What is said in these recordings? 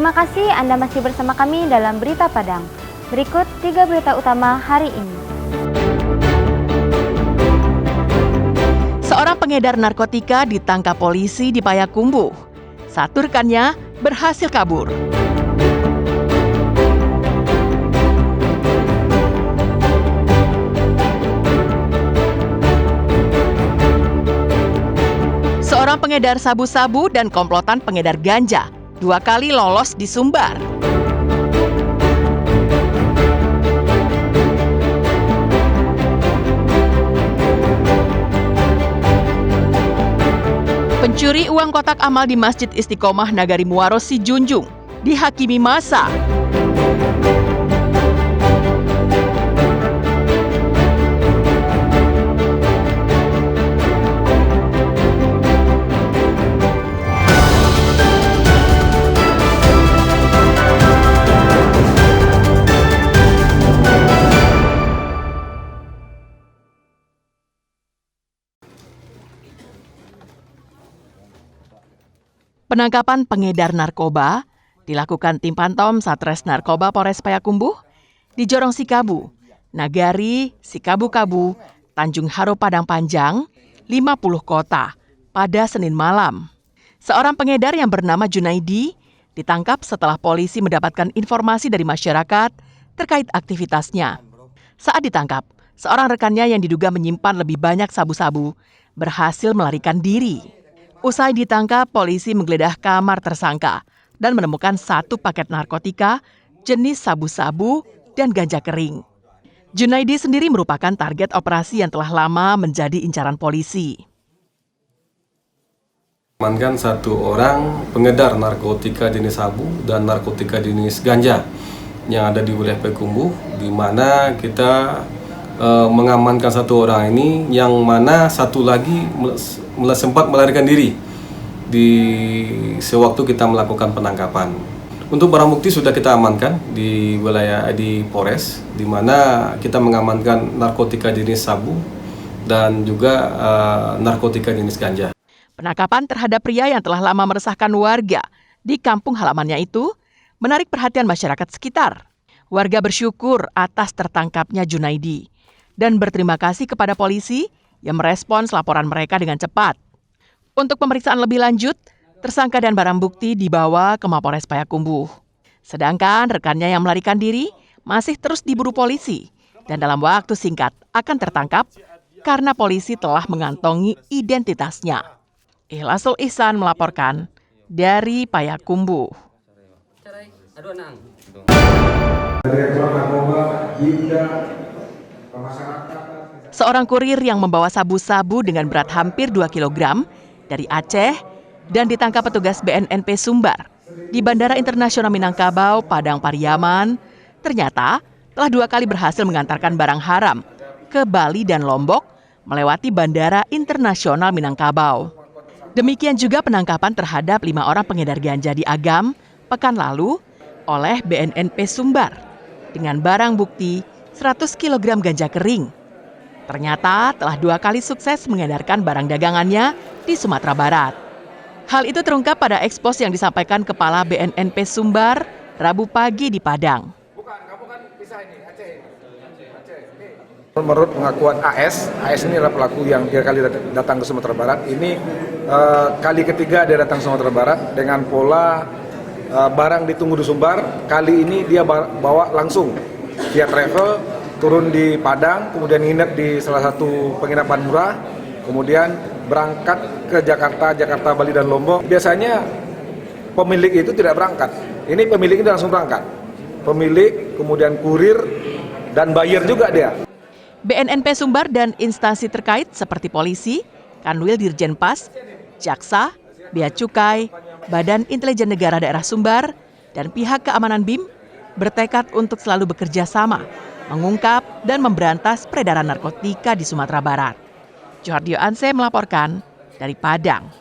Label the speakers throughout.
Speaker 1: Terima kasih Anda masih bersama kami dalam Berita Padang. Berikut 3 berita utama hari ini.
Speaker 2: Seorang pengedar narkotika ditangkap polisi di Payakumbuh. Satu rekannya berhasil kabur. Seorang pengedar sabu-sabu dan komplotan pengedar ganja 2 kali lolos di Sumbar. Pencuri uang kotak amal di Masjid Istiqomah Nagari Muaro Si Junjung dihakimi massa. Penangkapan pengedar narkoba dilakukan tim Pantom Satres Narkoba Polres Payakumbuh di Jorong Sikabu, Nagari, Sikabu-Kabu, Tanjung Haro Padang Panjang, 50 kota pada Senin malam. Seorang pengedar yang bernama Junaidi ditangkap setelah polisi mendapatkan informasi dari masyarakat terkait aktivitasnya. Saat ditangkap, seorang rekannya yang diduga menyimpan lebih banyak sabu-sabu berhasil melarikan diri. Usai ditangkap, polisi menggeledah kamar tersangka dan menemukan 1 paket narkotika jenis sabu-sabu dan ganja kering. Junaidi sendiri merupakan target operasi yang telah lama menjadi incaran polisi.
Speaker 3: Amankan 1 orang pengedar narkotika jenis sabu dan narkotika jenis ganja yang ada di wilayah Payakumbuh, di mana kita mengamankan 1 orang ini, yang mana 1 lagi sempat melarikan diri di sewaktu kita melakukan penangkapan. Untuk barang bukti sudah kita amankan di wilayah di Polres, di mana kita mengamankan narkotika jenis sabu dan juga narkotika jenis ganja.
Speaker 2: Penangkapan terhadap pria yang telah lama meresahkan warga di kampung halamannya itu menarik perhatian masyarakat sekitar. Warga bersyukur atas tertangkapnya Junaidi dan berterima kasih kepada polisi yang merespons laporan mereka dengan cepat. Untuk pemeriksaan lebih lanjut, tersangka dan barang bukti dibawa ke Mapolres Payakumbuh. Sedangkan rekannya yang melarikan diri masih terus diburu polisi dan dalam waktu singkat akan tertangkap karena polisi telah mengantongi identitasnya. Ikhlasul Ihsan melaporkan dari Payakumbuh. Seorang kurir yang membawa sabu-sabu dengan berat hampir 2 kg dari Aceh dan ditangkap petugas BNNP Sumbar di Bandara Internasional Minangkabau, Padang Pariaman, ternyata telah 2 kali berhasil mengantarkan barang haram ke Bali dan Lombok melewati Bandara Internasional Minangkabau. Demikian juga penangkapan terhadap 5 orang pengedar ganja di Agam pekan lalu oleh BNNP Sumbar dengan barang bukti 100 kg ganja kering. Ternyata telah 2 kali sukses mengedarkan barang dagangannya di Sumatera Barat. Hal itu terungkap pada ekspos yang disampaikan Kepala BNNP Sumbar Rabu pagi di Padang.
Speaker 4: Menurut pengakuan AS ini adalah pelaku yang 3 kali datang ke Sumatera Barat. Ini kali ketiga dia datang ke Sumatera Barat dengan pola barang ditunggu di Sumbar. Kali ini dia bawa langsung via travel, turun di Padang, kemudian nginep di salah satu penginapan murah, kemudian berangkat ke Jakarta, Bali, dan Lombok. Biasanya pemilik itu tidak berangkat. Ini pemilik itu langsung berangkat. Pemilik, kemudian kurir, dan buyer juga dia.
Speaker 2: BNNP Sumbar dan instansi terkait seperti polisi, Kanwil Dirjen Pas, Jaksa, Bea Cukai, Badan Intelijen Negara Daerah Sumbar, dan pihak keamanan BIM bertekad untuk selalu bekerja sama, mengungkap dan memberantas peredaran narkotika di Sumatera Barat. Johardio Anse melaporkan dari Padang.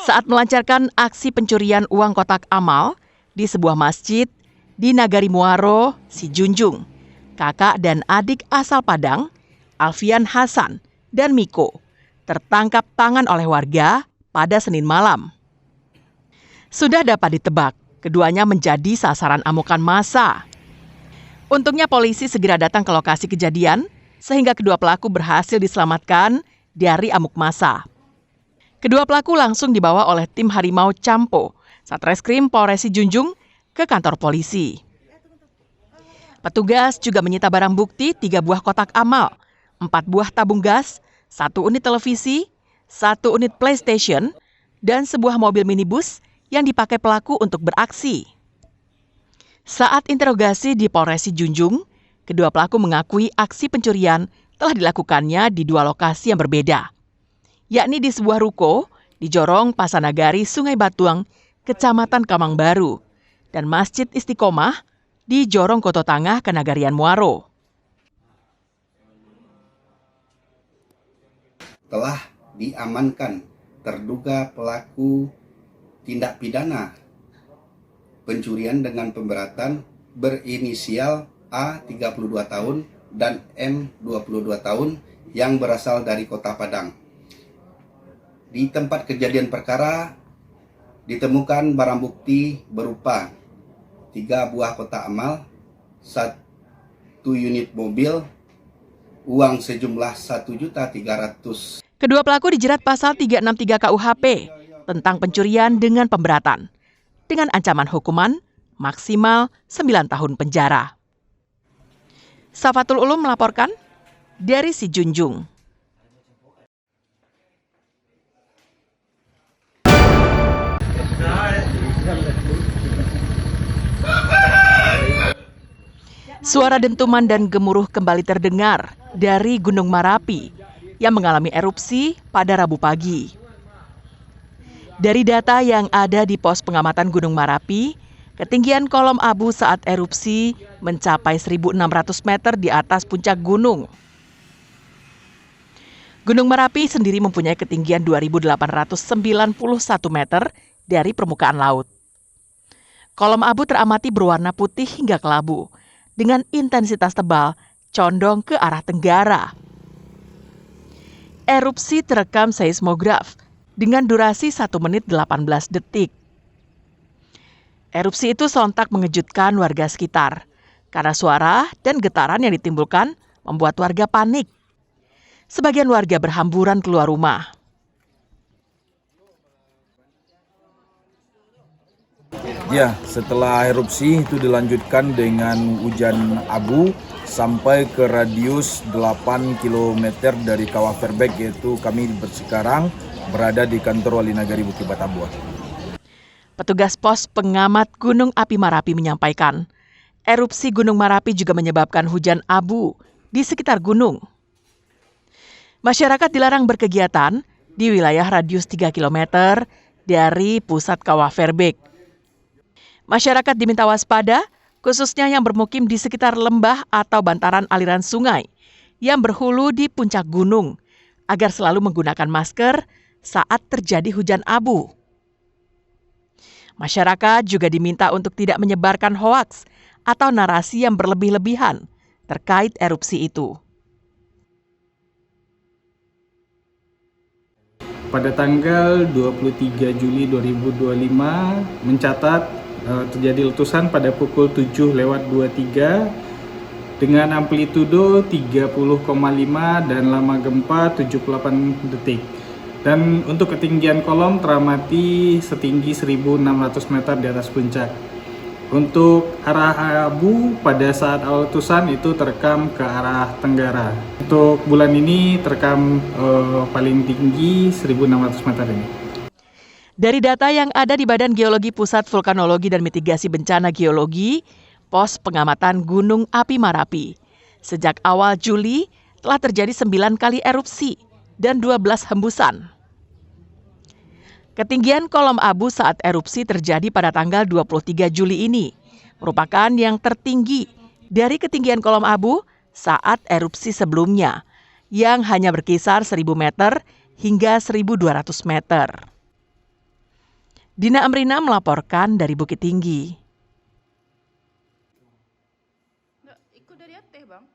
Speaker 2: Saat melancarkan aksi pencurian uang kotak amal di sebuah masjid di Nagari Muaro, Si Junjung, kakak dan adik asal Padang Alfian Hasan, dan Miko tertangkap tangan oleh warga pada Senin malam. Sudah dapat ditebak, keduanya menjadi sasaran amukan massa. Untungnya polisi segera datang ke lokasi kejadian sehingga kedua pelaku berhasil diselamatkan dari amuk massa. Kedua pelaku langsung dibawa oleh tim Harimau Campo, Satreskrim Polres Junjung, ke kantor polisi. Petugas juga menyita barang bukti 3 buah kotak amal, 4 buah tabung gas, 1 unit televisi, 1 unit PlayStation, dan sebuah mobil minibus yang dipakai pelaku untuk beraksi. Saat interogasi di Polres Junjung, kedua pelaku mengakui aksi pencurian telah dilakukannya di 2 lokasi yang berbeda, yakni di sebuah ruko di Jorong Pasanagari, Sungai Batuang, Kecamatan Kamang Baru, dan Masjid Istiqomah di Jorong Koto Tangah, Kenagarian Muaro.
Speaker 5: Telah diamankan terduga pelaku tindak pidana pencurian dengan pemberatan berinisial A 32 tahun dan M 22 tahun yang berasal dari Kota Padang. Di tempat kejadian perkara ditemukan barang bukti berupa 3 buah kotak amal, 1 unit mobil, uang sejumlah 1.300.000.
Speaker 2: Kedua pelaku dijerat pasal 363 KUHP tentang pencurian dengan pemberatan, dengan ancaman hukuman maksimal 9 tahun penjara. Safatul Ulum melaporkan dari Junjung. Suara dentuman dan gemuruh kembali terdengar dari Gunung Marapi yang mengalami erupsi pada Rabu pagi. Dari data yang ada di pos pengamatan Gunung Marapi, ketinggian kolom abu saat erupsi mencapai 1.600 meter di atas puncak gunung. Gunung Marapi sendiri mempunyai ketinggian 2.891 meter dari permukaan laut. Kolom abu teramati berwarna putih hingga kelabu, dengan intensitas tebal condong ke arah tenggara. Erupsi terekam seismograf dengan durasi 1 menit 18 detik. Erupsi itu sontak mengejutkan warga sekitar karena suara dan getaran yang ditimbulkan membuat warga panik. Sebagian warga berhamburan keluar rumah.
Speaker 6: Ya, setelah erupsi itu dilanjutkan dengan hujan abu sampai ke radius 8 km dari Kawah Verbek, yaitu kami sekarang berada di kantor Wali Nagari Bukit Batabuah.
Speaker 2: Petugas pos pengamat Gunung Api Marapi menyampaikan, erupsi Gunung Marapi juga menyebabkan hujan abu di sekitar gunung. Masyarakat dilarang berkegiatan di wilayah radius 3 km dari pusat Kawah Verbek. Masyarakat diminta waspada, khususnya yang bermukim di sekitar lembah atau bantaran aliran sungai yang berhulu di puncak gunung, agar selalu menggunakan masker saat terjadi hujan abu. Masyarakat juga diminta untuk tidak menyebarkan hoaks atau narasi yang berlebih-lebihan terkait erupsi itu.
Speaker 7: Pada tanggal 23 Juli 2025 mencatat terjadi letusan pada pukul 7:23 dengan amplitudo 30,5 dan lama gempa 78 detik. Dan untuk ketinggian kolom teramati setinggi 1.600 meter di atas puncak. Untuk arah abu pada saat awal letusan itu terekam ke arah tenggara. Untuk bulan ini terekam paling tinggi 1.600 meter ini.
Speaker 2: Dari data yang ada di Badan Geologi Pusat Vulkanologi dan Mitigasi Bencana Geologi, Pos Pengamatan Gunung Api Marapi, sejak awal Juli telah terjadi 9 kali erupsi dan 12 hembusan. Ketinggian kolom abu saat erupsi terjadi pada tanggal 23 Juli ini, merupakan yang tertinggi dari ketinggian kolom abu saat erupsi sebelumnya, yang hanya berkisar 1.000 meter hingga 1.200 meter. Dina Amrina melaporkan dari Bukit Tinggi.
Speaker 8: Nggak ikut dari Ateh, Bang.